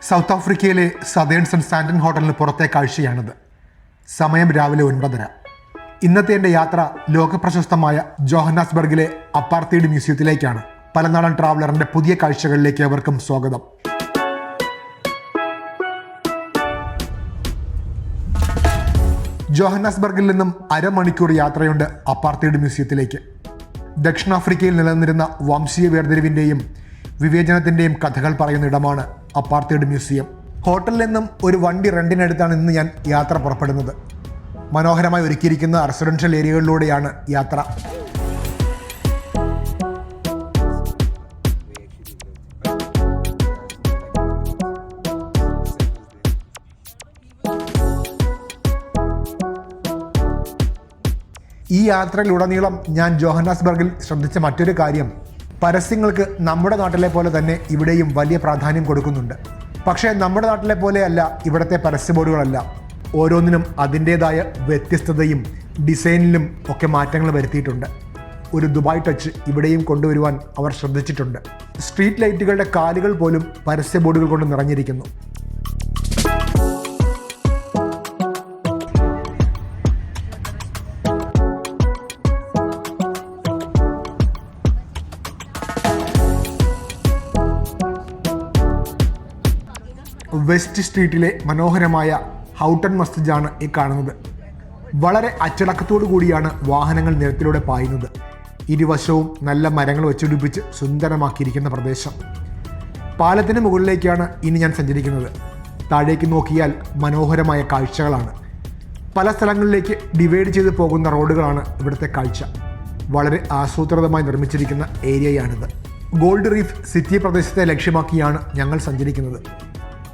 South ആഫ്രിക്കയിലെ southern saint സാന്റൺ ഹോട്ടലിന് പുറത്തെ കാഴ്ചയാണിത്. സമയം രാവിലെ 9:30. ഇന്നത്തെ എൻ്റെ യാത്ര ലോകപ്രശസ്തമായ ജോഹന്നാസ്ബർഗിലെ അപ്പാർത്തൈഡ് മ്യൂസിയത്തിലേക്കാണ്. പലനാടൻ ട്രാവലറിൻ്റെ പുതിയ കാഴ്ചകളിലേക്ക് അവർക്കും സ്വാഗതം. ജോഹന്നാസ്ബർഗിൽ നിന്നും അരമണിക്കൂർ യാത്രയുണ്ട് അപ്പാർത്തൈഡ് മ്യൂസിയത്തിലേക്ക്. ദക്ഷിണാഫ്രിക്കയിൽ നിലനിന്നിരുന്ന വംശീയ വേർതിരിവിൻ്റെയും വിവേചനത്തിൻ്റെയും കഥകൾ പറയുന്ന ഇടമാണ് അപ്പാർത്തൈഡ് മ്യൂസിയം. ഹോട്ടലിൽ നിന്നും ഒരു വണ്ടി റെന്റിനെടുത്താണ് ഇന്ന് ഞാൻ യാത്ര പുറപ്പെടുന്നത്. മനോഹരമായി ഒരുക്കിയിരിക്കുന്ന റെസിഡൻഷ്യൽ ഏരിയകളിലൂടെയാണ് യാത്ര. ഈ യാത്രയിലുടനീളം ഞാൻ ജോഹന്നാസ്ബർഗിൽ ശ്രദ്ധിച്ച മറ്റൊരു കാര്യം, പരസ്യങ്ങൾക്ക് നമ്മുടെ നാട്ടിലെ പോലെ തന്നെ ഇവിടെയും വലിയ പ്രാധാന്യം കൊടുക്കുന്നുണ്ട്. പക്ഷേ നമ്മുടെ നാട്ടിലെ പോലെയല്ല ഇവിടുത്തെ പരസ്യ ബോർഡുകളെല്ലാം. ഓരോന്നിനും അതിൻ്റേതായ വ്യത്യസ്തതയും ഡിസൈനിലും ഒക്കെ മാറ്റങ്ങൾ വരുത്തിയിട്ടുണ്ട്. ഒരു ദുബായ് ടച്ച് ഇവിടെയും കൊണ്ടുവരുവാൻ അവർ ശ്രദ്ധിച്ചിട്ടുണ്ട്. സ്ട്രീറ്റ് ലൈറ്റുകളുടെ കാലുകൾ പോലും പരസ്യ ബോർഡുകൾ കൊണ്ട് നിറഞ്ഞിരിക്കുന്നു. വെസ്റ്റ് സ്ട്രീറ്റിലെ മനോഹരമായ ഹൗട്ടൺ മസ്ജിദാണ് ഈ കാണുന്നത്. വളരെ അച്ചടക്കത്തോടു കൂടിയാണ് വാഹനങ്ങൾ നിരത്തിലൂടെ പായുന്നത്. ഇരുവശവും നല്ല മരങ്ങൾ വെച്ചുപിടിപ്പിച്ച് സുന്ദരമാക്കിയിരിക്കുന്ന പ്രദേശം. പാലത്തിന് മുകളിലേക്കാണ് ഇനി ഞാൻ സഞ്ചരിക്കുന്നത്. താഴേക്ക് നോക്കിയാൽ മനോഹരമായ കാഴ്ചകളാണ്. പല സ്ഥലങ്ങളിലേക്ക് ഡിവൈഡ് ചെയ്ത് പോകുന്ന റോഡുകളാണ് ഇവിടുത്തെ കാഴ്ച. വളരെ ആസൂത്രിതമായി നിർമ്മിച്ചിരിക്കുന്ന ഏരിയയാണിത്. ഗോൾഡ് റീഫ് സിറ്റി പ്രദേശത്തെ ലക്ഷ്യമാക്കിയാണ് ഞങ്ങൾ സഞ്ചരിക്കുന്നത്.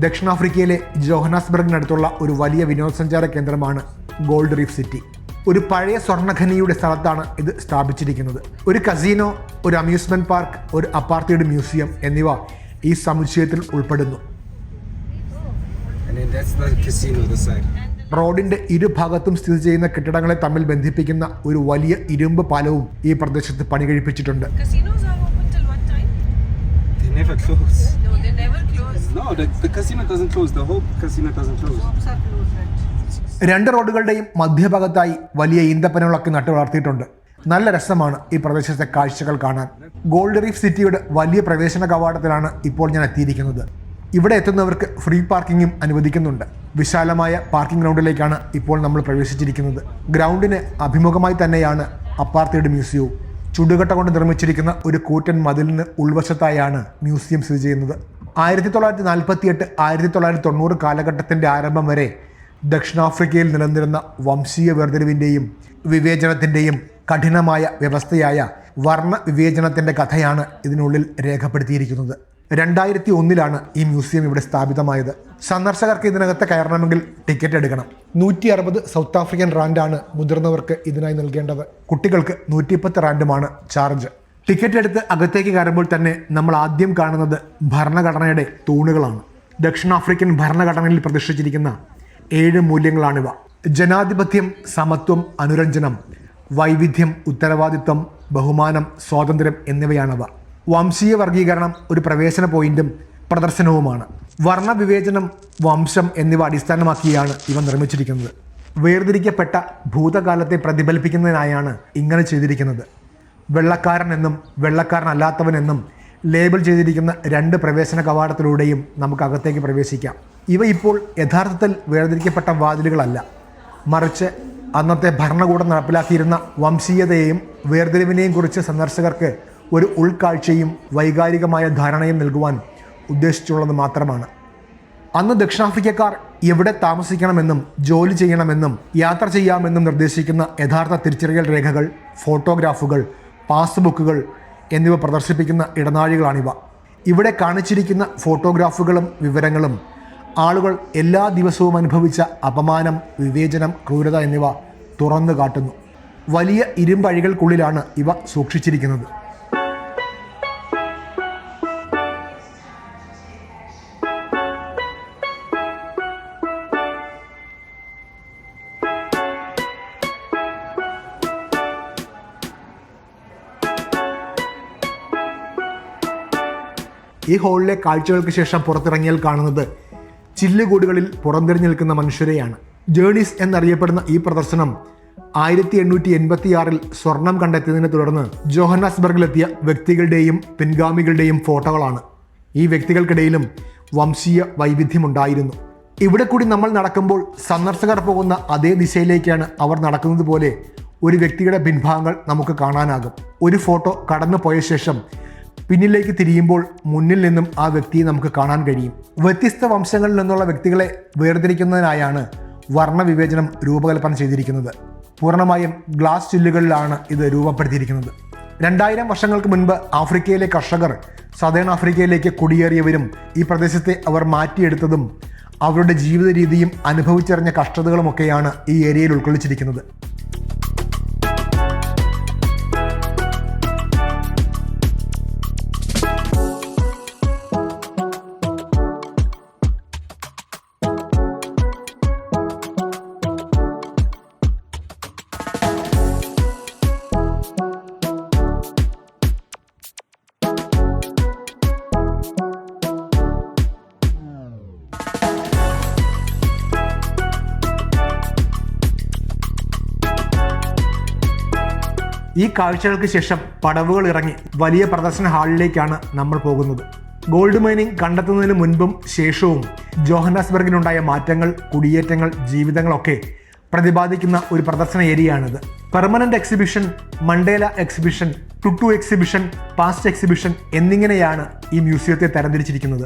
ദക്ഷിണാഫ്രിക്കയിലെ ജോഹന്നാസ്ബർഗിനടുത്തുള്ള ഒരു വലിയ വിനോദസഞ്ചാര കേന്ദ്രമാണ് ഗോൾഡ് റീഫ് സിറ്റി. ഒരു പഴയ സ്വർണ്ണഖനിയുടെ സ്ഥലത്താണ് ഇത് സ്ഥാപിച്ചിരിക്കുന്നത്. ഒരു കസീനോ, ഒരു അമ്യൂസ്മെന്റ് പാർക്ക്, ഒരു അപ്പാർത്തൈഡ് മ്യൂസിയം എന്നിവ ഈ സമുച്ചയത്തിൽ ഉൾപ്പെടുന്നു. റോഡിന്റെ ഇരുഭാഗത്തും സ്ഥിതി ചെയ്യുന്ന കെട്ടിടങ്ങളെ തമ്മിൽ ബന്ധിപ്പിക്കുന്ന ഒരു വലിയ ഇരുമ്പ് പാലവും ഈ പ്രദേശത്ത് പണി കഴിപ്പിച്ചിട്ടുണ്ട്. രണ്ട് റോഡുകളുടെയും മധ്യഭാഗത്തായി വലിയ ഈന്തപ്പനകളൊക്കെ നട്ടു വളർത്തിയിട്ടുണ്ട്. നല്ല രസമാണ് ഈ പ്രദേശത്തെ കാഴ്ചകൾ കാണാൻ. ഗോൾഡ് റീഫ് സിറ്റിയുടെ വലിയ പ്രവേശന കവാടത്തിലാണ് ഇപ്പോൾ ഞാൻ എത്തിയിരിക്കുന്നത്. ഇവിടെ എത്തുന്നവർക്ക് ഫ്രീ പാർക്കിങ്ങും അനുവദിക്കുന്നുണ്ട്. വിശാലമായ പാർക്കിംഗ് ഗ്രൗണ്ടിലേക്കാണ് ഇപ്പോൾ നമ്മൾ പ്രവേശിച്ചിരിക്കുന്നത്. ഗ്രൗണ്ടിന് അഭിമുഖമായി തന്നെയാണ് അപ്പാർത്തൈഡ് മ്യൂസിയവും. ചുടുകട്ട കൊണ്ട് നിർമ്മിച്ചിരിക്കുന്ന ഒരു കൂറ്റൻ മതിലിന് ഉൾവശത്തായാണ് മ്യൂസിയം സ്ഥിതി ചെയ്യുന്നത്. 1948, 1990 കാലഘട്ടത്തിൻ്റെ ആരംഭം വരെ ദക്ഷിണാഫ്രിക്കയിൽ നിലനിന്നിരുന്ന വംശീയ വേർതിരിവിൻ്റെയും വിവേചനത്തിൻ്റെയും കഠിനമായ വ്യവസ്ഥയായ വർണ്ണ വിവേചനത്തിൻ്റെ കഥയാണ് ഇതിനുള്ളിൽ രേഖപ്പെടുത്തിയിരിക്കുന്നത്. 2001 ഈ മ്യൂസിയം ഇവിടെ സ്ഥാപിതമായത്. സന്ദർശകർക്ക് ഇതിനകത്ത് കയറണമെങ്കിൽ ടിക്കറ്റ് എടുക്കണം. 160 സൗത്ത് ആഫ്രിക്കൻ റാൻഡാണ് മുതിർന്നവർക്ക് ഇതിനായി നൽകേണ്ടത്. കുട്ടികൾക്ക് 110 റാൻഡുമാണ് ചാർജ്. ടിക്കറ്റ് എടുത്ത് അകത്തേക്ക് കയറുമ്പോൾ തന്നെ നമ്മൾ ആദ്യം കാണുന്നത് ഭരണഘടനയുടെ തൂണുകളാണ്. ദക്ഷിണാഫ്രിക്കൻ ഭരണഘടനയിൽ പ്രതിഷ്ഠിച്ചിരിക്കുന്ന 7 മൂല്യങ്ങളാണിവ. ജനാധിപത്യം, സമത്വം, അനുരഞ്ജനം, വൈവിധ്യം, ഉത്തരവാദിത്വം, ബഹുമാനം, സ്വാതന്ത്ര്യം എന്നിവയാണവ. വംശീയ വർഗീകരണം ഒരു പ്രവേശന പോയിന്റും പ്രദർശനവുമാണ്. വർണ്ണവിവേചനം, വംശം എന്നിവ അടിസ്ഥാനമാക്കിയാണ് ഇവ നിർമ്മിച്ചിരിക്കുന്നത്. വേർതിരിക്കപ്പെട്ട ഭൂതകാലത്തെ പ്രതിഫലിപ്പിക്കുന്നതിനായാണ് ഇങ്ങനെ ചെയ്തിരിക്കുന്നത്. വെള്ളക്കാരൻ എന്നും വെള്ളക്കാരനല്ലാത്തവൻ എന്നും ലേബൽ ചെയ്തിരിക്കുന്ന 2 പ്രവേശന കവാടത്തിലൂടെയും നമുക്ക് അകത്തേക്ക് പ്രവേശിക്കാം. ഇവ ഇപ്പോൾ യഥാർത്ഥത്തിൽ വേർതിരിക്കപ്പെട്ട വാതിലുകളല്ല, മറിച്ച് അന്നത്തെ ഭരണകൂടം നടപ്പിലാക്കിയിരുന്ന വംശീയതയെയും വേർതിരിവിനെയും കുറിച്ച് സന്ദർശകർക്ക് ഒരു ഉൾക്കാഴ്ചയും വൈകാരികമായ ധാരണയും നൽകുവാൻ ഉദ്ദേശിച്ചുള്ളത് മാത്രമാണ്. അന്ന് ദക്ഷിണാഫ്രിക്കക്കാർ എവിടെ താമസിക്കണമെന്നും ജോലി ചെയ്യണമെന്നും യാത്ര ചെയ്യാമെന്നും നിർദ്ദേശിക്കുന്ന യഥാർത്ഥ തിരിച്ചറിയൽ രേഖകൾ, ഫോട്ടോഗ്രാഫുകൾ, പാസ്ബുക്കുകൾ എന്നിവ പ്രദർശിപ്പിക്കുന്ന ഇടനാഴികളാണിവ. ഇവിടെ കാണിച്ചിരിക്കുന്ന ഫോട്ടോഗ്രാഫുകളും വിവരങ്ങളും ആളുകൾ എല്ലാ ദിവസവും അനുഭവിച്ച അപമാനം, വിവേചനം, ക്രൂരത എന്നിവ തുറന്നു കാട്ടുന്നു. വലിയ ഇരുമ്പഴികൾക്കുള്ളിലാണ് ഇവ സൂക്ഷിച്ചിരിക്കുന്നത്. ഈ ഹാളിലെ കാഴ്ചകൾക്ക് ശേഷം പുറത്തിറങ്ങിയാൽ കാണുന്നത് ചില്ലുകൂടുകളിൽ പുറംതിരിഞ്ഞു നിൽക്കുന്ന മനുഷ്യരെയാണ്. ജേണീസ് എന്നറിയപ്പെടുന്ന ഈ പ്രദർശനം 1886 സ്വർണം കണ്ടെത്തിയതിനെ തുടർന്ന് ജോഹന്നാസ്ബർഗിലെത്തിയ വ്യക്തികളുടെയും പിൻഗാമികളുടെയും ഫോട്ടോകളാണ്. ഈ വ്യക്തികൾക്കിടയിലും വംശീയ വൈവിധ്യമുണ്ടായിരുന്നു. ഇവിടെ കൂടി നമ്മൾ നടക്കുമ്പോൾ സന്ദർശകർ പോകുന്ന അതേ ദിശയിലേക്കാണ് അവർ നടക്കുന്നത് പോലെ ഒരു വ്യക്തിയുടെ പിൻഭാഗങ്ങൾ നമുക്ക് കാണാനാകും. ഒരു ഫോട്ടോ കടന്നു പോയ ശേഷം പിന്നിലേക്ക് തിരിയുമ്പോൾ മുന്നിൽ നിന്നും ആ വ്യക്തിയെ നമുക്ക് കാണാൻ കഴിയും. വ്യത്യസ്ത വംശങ്ങളിൽ നിന്നുള്ള വ്യക്തികളെ വേർതിരിക്കുന്നതിനായാണ് വർണ്ണവിവേചനം രൂപകൽപ്പന ചെയ്തിരിക്കുന്നത്. പൂർണ്ണമായും ഗ്ലാസ് ചില്ലുകളിലാണ് ഇത് രൂപപ്പെടുത്തിയിരിക്കുന്നത്. 2000 വർഷങ്ങൾക്ക് മുൻപ് ആഫ്രിക്കയിലെ കർഷകർ സദേൺ ആഫ്രിക്കയിലേക്ക് കുടിയേറിയവരും ഈ പ്രദേശത്തെ അവർ മാറ്റിയെടുത്തതും അവരുടെ ജീവിത രീതിയും അനുഭവിച്ചറിഞ്ഞ കഷ്ടതകളുമൊക്കെയാണ് ഈ ഏരിയയിൽ ഉൾക്കൊള്ളിച്ചിരിക്കുന്നത്. ഈ കാഴ്ചകൾക്ക് ശേഷം പടവുകൾ ഇറങ്ങി വലിയ പ്രദർശന ഹാളിലേക്കാണ് നമ്മൾ പോകുന്നത്. ഗോൾഡ് മൈനിങ് കണ്ടെത്തുന്നതിന് മുൻപും ശേഷവും ജോഹന്നാസ്ബർഗിനുണ്ടായ മാറ്റങ്ങൾ, കുടിയേറ്റങ്ങൾ, ജീവിതങ്ങളൊക്കെ പ്രതിപാദിക്കുന്ന ഒരു പ്രദർശന ഏരിയയാണിത്. പെർമനന്റ് എക്സിബിഷൻ, മണ്ടേല എക്സിബിഷൻ, ടുട്ടു എക്സിബിഷൻ, പാസ്റ്റ് എക്സിബിഷൻ എന്നിങ്ങനെയാണ് ഈ മ്യൂസിയത്തെ തരംതിരിച്ചിരിക്കുന്നത്.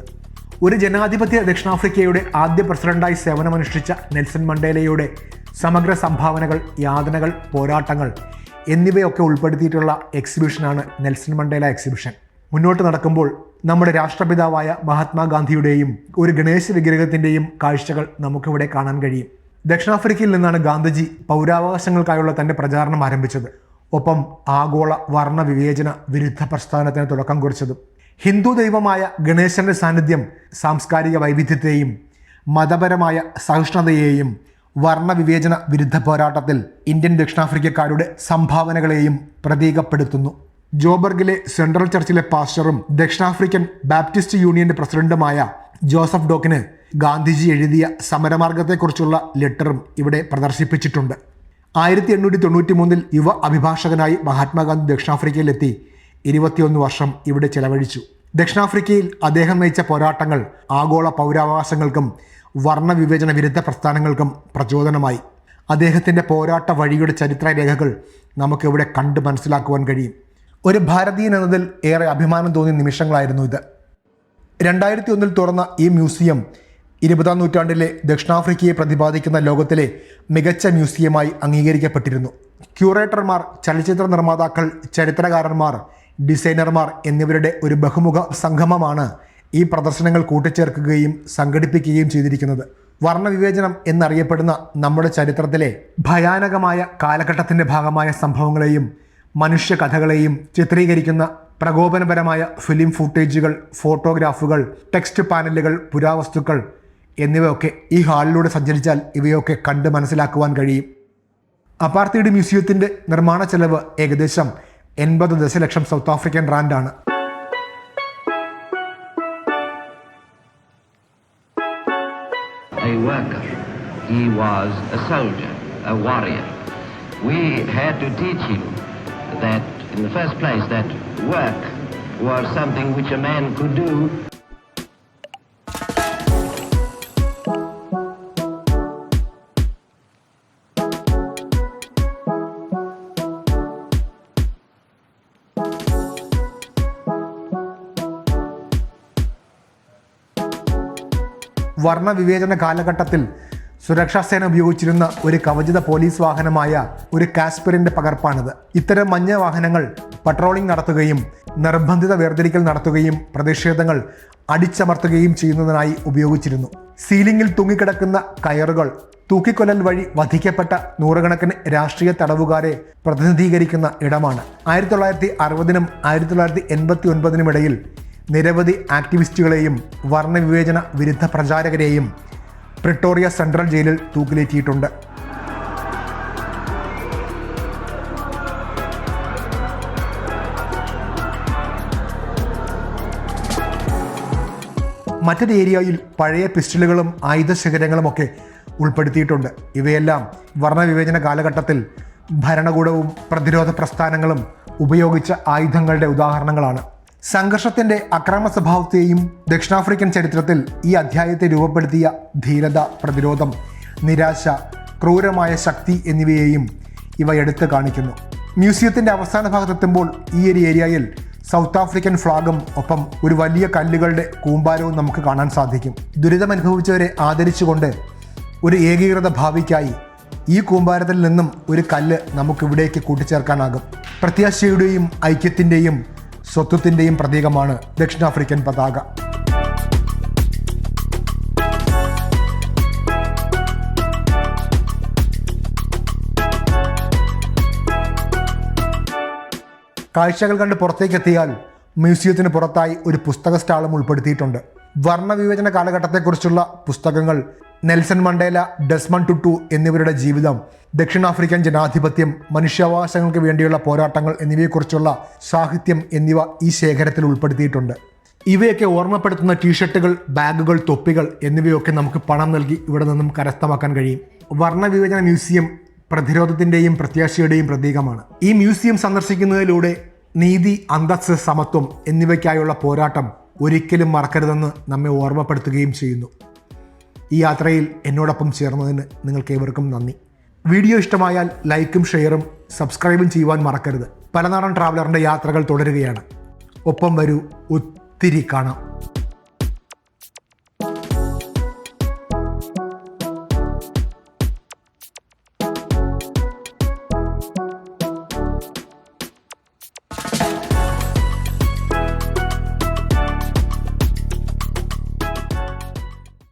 ഒരു ജനാധിപത്യ ദക്ഷിണാഫ്രിക്കയുടെ ആദ്യ പ്രസിഡന്റായി സേവനമനുഷ്ഠിച്ച നെൽസൺ മണ്ടേലയുടെ സമഗ്ര സംഭാവനകൾ, യാതനകൾ, പോരാട്ടങ്ങൾ എന്നിവയൊക്കെ ഉൾപ്പെടുത്തിയിട്ടുള്ള എക്സിബിഷനാണ് നെൽസൺ മണ്ടേല എക്സിബിഷൻ. മുന്നോട്ട് നടക്കുമ്പോൾ നമ്മുടെ രാഷ്ട്രപിതാവായ മഹാത്മാഗാന്ധിയുടെയും ഒരു ഗണേശ വിഗ്രഹത്തിൻ്റെയും കാഴ്ചകൾ നമുക്കിവിടെ കാണാൻ കഴിയും. ദക്ഷിണാഫ്രിക്കയിൽ നിന്നാണ് ഗാന്ധിജി പൗരാവകാശങ്ങൾക്കായുള്ള തൻ്റെ പ്രചാരണം ആരംഭിച്ചത്. ഒപ്പം ആഗോള വർണ്ണ വിവേചന വിരുദ്ധ പ്രസ്ഥാനത്തിന് തുടക്കം കുറിച്ചതും. ഹിന്ദു ദൈവമായ ഗണേശന്റെ സാന്നിധ്യം സാംസ്കാരിക വൈവിധ്യത്തെയും മതപരമായ സഹിഷ്ണുതയെയും വർണ്ണവിവേചന വിരുദ്ധ പോരാട്ടത്തിൽ ഇന്ത്യൻ ദക്ഷിണാഫ്രിക്കക്കാരുടെ സംഭാവനകളെയും പ്രതീകപ്പെടുത്തുന്നു. ജോബർഗിലെ സെൻട്രൽ ചർച്ചിലെ പാസ്റ്ററും ദക്ഷിണാഫ്രിക്കൻ ബാപ്റ്റിസ്റ്റ് യൂണിയന്റെ പ്രസിഡന്റുമായ ജോസഫ് ഡോക്കിന് ഗാന്ധിജി എഴുതിയ സമരമാർഗത്തെക്കുറിച്ചുള്ള ലെറ്ററും ഇവിടെ പ്രദർശിപ്പിച്ചിട്ടുണ്ട്. 1893 യുവ അഭിഭാഷകനായി മഹാത്മാഗാന്ധി ദക്ഷിണാഫ്രിക്കയിലെത്തി 21 വർഷം ഇവിടെ ചെലവഴിച്ചു. ദക്ഷിണാഫ്രിക്കയിൽ അദ്ദേഹം നയിച്ച പോരാട്ടങ്ങൾ ആഗോള പൗരാവകാശങ്ങൾക്കും വർണ്ണവിവേചന വിരുദ്ധ പ്രസ്ഥാനങ്ങൾക്കും പ്രചോദനമായി. അദ്ദേഹത്തിൻ്റെ പോരാട്ട വഴിയുടെ ചരിത്രരേഖകൾ നമുക്കിവിടെ കണ്ട് മനസ്സിലാക്കുവാൻ കഴിയും. ഒരു ഭാരതീയൻ എന്നതിൽ ഏറെ അഭിമാനം തോന്നിയ നിമിഷങ്ങളായിരുന്നു ഇത്. 2001 തുറന്ന ഈ മ്യൂസിയം 20ാം നൂറ്റാണ്ടിലെ ദക്ഷിണാഫ്രിക്കയെ പ്രതിപാദിക്കുന്ന ലോകത്തിലെ മികച്ച മ്യൂസിയമായി അംഗീകരിക്കപ്പെട്ടിരുന്നു. ക്യൂറേറ്റർമാർ, ചലച്ചിത്ര നിർമ്മാതാക്കൾ, ചരിത്രകാരന്മാർ, ഡിസൈനർമാർ എന്നിവരുടെ ഒരു ബഹുമുഖ സംഗമമാണ് ഈ പ്രദർശനങ്ങൾ കൂട്ടിച്ചേർക്കുകയും സംഘടിപ്പിക്കുകയും ചെയ്തിരിക്കുന്നത്. വർണ്ണവിവേചനം എന്നറിയപ്പെടുന്ന നമ്മുടെ ചരിത്രത്തിലെ ഭയാനകമായ കാലഘട്ടത്തിൻ്റെ ഭാഗമായ സംഭവങ്ങളെയും മനുഷ്യകഥകളെയും ചിത്രീകരിക്കുന്ന പ്രകോപനപരമായ ഫിലിം ഫുട്ടേജുകൾ, ഫോട്ടോഗ്രാഫുകൾ, ടെക്സ്റ്റ് പാനലുകൾ, പുരാവസ്തുക്കൾ എന്നിവയൊക്കെ ഈ ഹാളിലൂടെ സഞ്ചരിച്ചാൽ ഇവയൊക്കെ കണ്ട് മനസ്സിലാക്കുവാൻ കഴിയും. അപ്പാർത്തൈഡ് മ്യൂസിയത്തിൻ്റെ നിർമ്മാണ ചെലവ് ഏകദേശം 80 ദശലക്ഷം സൗത്ത് ആഫ്രിക്കൻ റാൻഡാണ്. A worker. He was a soldier, a warrior. We had to teach him that, in the first place, that work was something which a man could do. വർണ്ണവിവേചന കാലഘട്ടത്തിൽ സുരക്ഷാസേന ഉപയോഗിച്ചിരുന്ന ഒരു കവചിത പോലീസ് വാഹനമായ ഒരു കാസ്പറിന്റെ പകർപ്പാണിത്. ഇത്തരം മഞ്ഞ വാഹനങ്ങൾ പട്രോളിംഗ് നടത്തുകയും നിർബന്ധിത വേർതിരിക്കൽ നടത്തുകയും പ്രതിഷേധങ്ങൾ അടിച്ചമർത്തുകയും ചെയ്യുന്നതിനായി ഉപയോഗിച്ചിരുന്നു. സീലിംഗിൽ തൂങ്ങിക്കിടക്കുന്ന കയറുകൾ തൂക്കിക്കൊല്ലൽ വഴി വധിക്കപ്പെട്ട നൂറുകണക്കിന് രാഷ്ട്രീയ തടവുകാരെ പ്രതിനിധീകരിക്കുന്ന ഇടമാണ്. 1960-നും 1989-നും ഇടയിൽ നിരവധി ആക്ടിവിസ്റ്റുകളെയും വർണ്ണവിവേചന വിരുദ്ധ പ്രചാരകരെയും പ്രിട്ടോറിയ സെൻട്രൽ ജയിലിൽ തൂക്കിലേറ്റിയിട്ടുണ്ട്. മറ്റൊരു ഏരിയയിൽ പഴയ പിസ്റ്റളുകളും ആയുധശേഖരങ്ങളും ഒക്കെ ഉൾപ്പെടുത്തിയിട്ടുണ്ട്. ഇവയെല്ലാം വർണ്ണവിവേചന കാലഘട്ടത്തിൽ ഭരണകൂടവും പ്രതിരോധ പ്രസ്ഥാനങ്ങളും ഉപയോഗിച്ച ആയുധങ്ങളുടെ ഉദാഹരണങ്ങളാണ്. സംഘർഷത്തിൻ്റെ അക്രമ സ്വഭാവത്തെയും ദക്ഷിണാഫ്രിക്കൻ ചരിത്രത്തിൽ ഈ അധ്യായത്തെ രൂപപ്പെടുത്തിയ ധീരത, പ്രതിരോധം, നിരാശ, ക്രൂരമായ ശക്തി എന്നിവയെയും ഇവ എടുത്തു കാണിക്കുന്നു. മ്യൂസിയത്തിൻ്റെ അവസാന ഭാഗത്തെത്തുമ്പോൾ ഈ ഒരു ഏരിയയിൽ സൗത്ത് ആഫ്രിക്കൻ ഫ്ലാഗും ഒപ്പം ഒരു വലിയ കല്ലുകളുടെ കൂമ്പാരവും നമുക്ക് കാണാൻ സാധിക്കും. ദുരിതമനുഭവിച്ചവരെ ആദരിച്ചുകൊണ്ട് ഒരു ഏകീകൃത ഭാവിക്കായി ഈ കൂമ്പാരത്തിൽ നിന്നും ഒരു കല്ല് നമുക്കിവിടേക്ക് കൂട്ടിച്ചേർക്കാനാകും. പ്രത്യാശയുടെയും ഐക്യത്തിൻ്റെയും സ്വത്വത്തിൻ്റെയും പ്രതീകമാണ് ദക്ഷിണാഫ്രിക്കൻ പതാക. കാഴ്ചകൾ കണ്ട് പുറത്തേക്കെത്തിയാൽ മ്യൂസിയത്തിന് പുറത്തായി ഒരു പുസ്തക സ്റ്റാളും ഉൾപ്പെടുത്തിയിട്ടുണ്ട്. വർണ്ണവിവേചന കാലഘട്ടത്തെക്കുറിച്ചുള്ള പുസ്തകങ്ങൾ, നെൽസൺ മണ്ടേല, ഡെസ്മണ്ട് ടുട്ടു എന്നിവരുടെ ജീവിതം, ദക്ഷിണാഫ്രിക്കൻ ജനാധിപത്യം, മനുഷ്യാവകാശങ്ങൾക്ക് വേണ്ടിയുള്ള പോരാട്ടങ്ങൾ എന്നിവയെക്കുറിച്ചുള്ള സാഹിത്യം എന്നിവ ഈ ശേഖരത്തിൽ ഉൾപ്പെടുത്തിയിട്ടുണ്ട്. ഇവയൊക്കെ ഓർമ്മപ്പെടുത്തുന്ന ടീഷർട്ടുകൾ, ബാഗുകൾ, തൊപ്പികൾ എന്നിവയൊക്കെ നമുക്ക് പണം നൽകി ഇവിടെ നിന്നും കരസ്ഥമാക്കാൻ കഴിയും. വർണ്ണവിവേചന മ്യൂസിയം പ്രതിരോധത്തിൻ്റെയും പ്രത്യാശയുടെയും പ്രതീകമാണ്. ഈ മ്യൂസിയം സന്ദർശിക്കുന്നതിലൂടെ നീതി, അന്തസ്സ്, സമത്വം എന്നിവയ്ക്കായുള്ള പോരാട്ടം ഒരിക്കലും മറക്കരുതെന്ന് നമ്മെ ഓർമ്മപ്പെടുത്തുകയും ചെയ്യുന്നു. ഈ യാത്രയിൽ എന്നോടൊപ്പം ചേർന്നതിന് നിങ്ങൾക്ക് ഏവർക്കും നന്ദി. വീഡിയോ ഇഷ്ടമായാൽ ലൈക്കും ഷെയറും സബ്സ്ക്രൈബും ചെയ്യുവാൻ മറക്കരുത്. പലനാടൻ ട്രാവലറിൻ്റെ യാത്രകൾ തുടരുകയാണ്. ഒപ്പം വരൂ, ഒത്തിരി കാണാം.